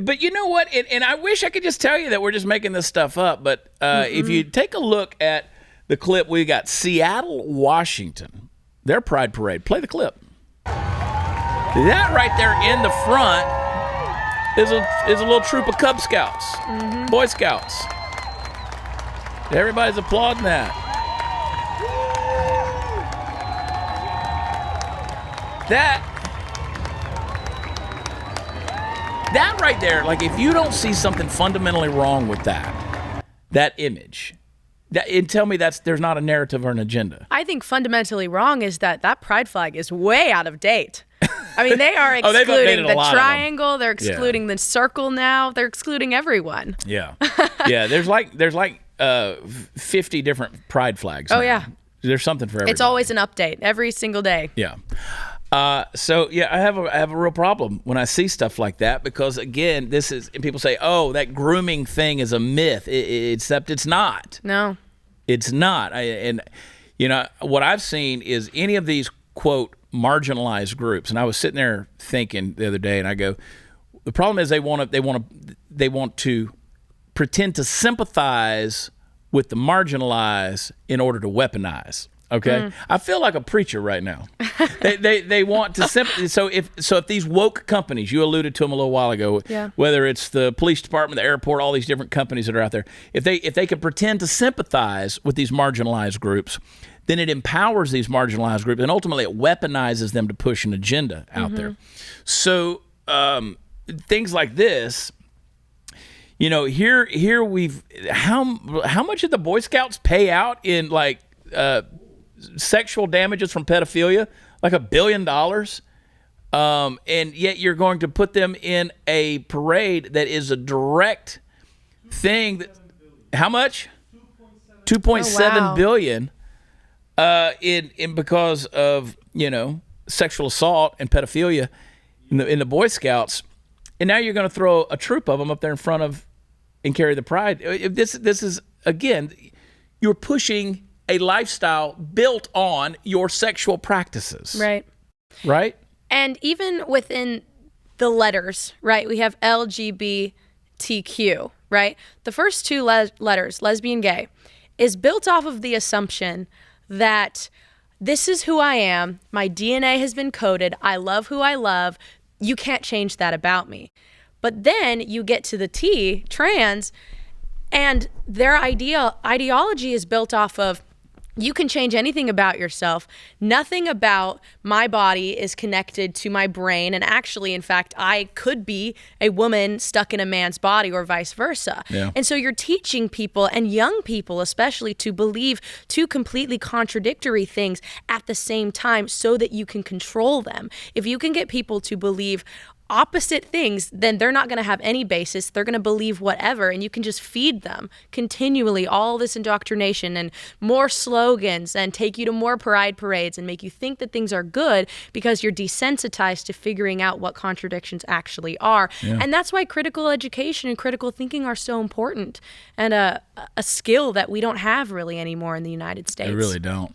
But you know what? And I wish I could just tell you that we're just making this stuff up. But if you take a look at the clip, we got Seattle, Washington, their Pride Parade. Play the clip. That right there in the front is a little troop of Cub Scouts, Boy Scouts. Everybody's applauding that. That right there, like if you don't see something fundamentally wrong with that image, and tell me there's not a narrative or an agenda. I think fundamentally wrong is that pride flag is way out of date. I mean, they are excluding the triangle. They're excluding the circle now. They're excluding everyone. Yeah. Yeah, there's like 50 different pride flags now. Oh, yeah. There's something for everybody. It's always an update every single day. Yeah. So yeah, I have a real problem when I see stuff like that because again, and people say, "Oh, that grooming thing is a myth," except it's not. No, it's not. And you know what I've seen is any of these quote marginalized groups, and I was sitting there thinking the other day, and I go, the problem is they want to pretend to sympathize with the marginalized in order to weaponize. Okay, I feel like a preacher right now. They want to so if these woke companies, you alluded to them a little while ago, whether it's the police department, the airport, all these different companies that are out there, if they could pretend to sympathize with these marginalized groups, then it empowers these marginalized groups, and ultimately it weaponizes them to push an agenda out there. So things like this. You know, here we've how much did the Boy Scouts pay out in like sexual damages from pedophilia? Like $1 billion, and yet you're going to put them in a parade that is a direct thing. How much? 2.7 billion. In because of sexual assault and pedophilia in the Boy Scouts, and now you're going to throw a troop of them up there in front of and carry the pride. This is again, you're pushing a lifestyle built on your sexual practices. Right? And even within the letters, right, we have LGBTQ, right? The first two letters, lesbian, gay, is built off of the assumption that this is who I am, my DNA has been coded, I love who I love, you can't change that about me. But then you get to the T, trans, and their ideology is built off of you can change anything about yourself. Nothing about my body is connected to my brain. And actually, in fact, I could be a woman stuck in a man's body or vice versa. Yeah. And so you're teaching people, and young people especially, to believe two completely contradictory things at the same time so that you can control them. If you can get people to believe opposite things, then they're not going to have any basis. They're going to believe whatever, and you can just feed them continually all this indoctrination and more slogans and take you to more pride parades and make you think that things are good because you're desensitized to figuring out what contradictions actually are. Yeah. And that's why critical education and critical thinking are so important, and a skill that we don't have really anymore in the United States. They really don't.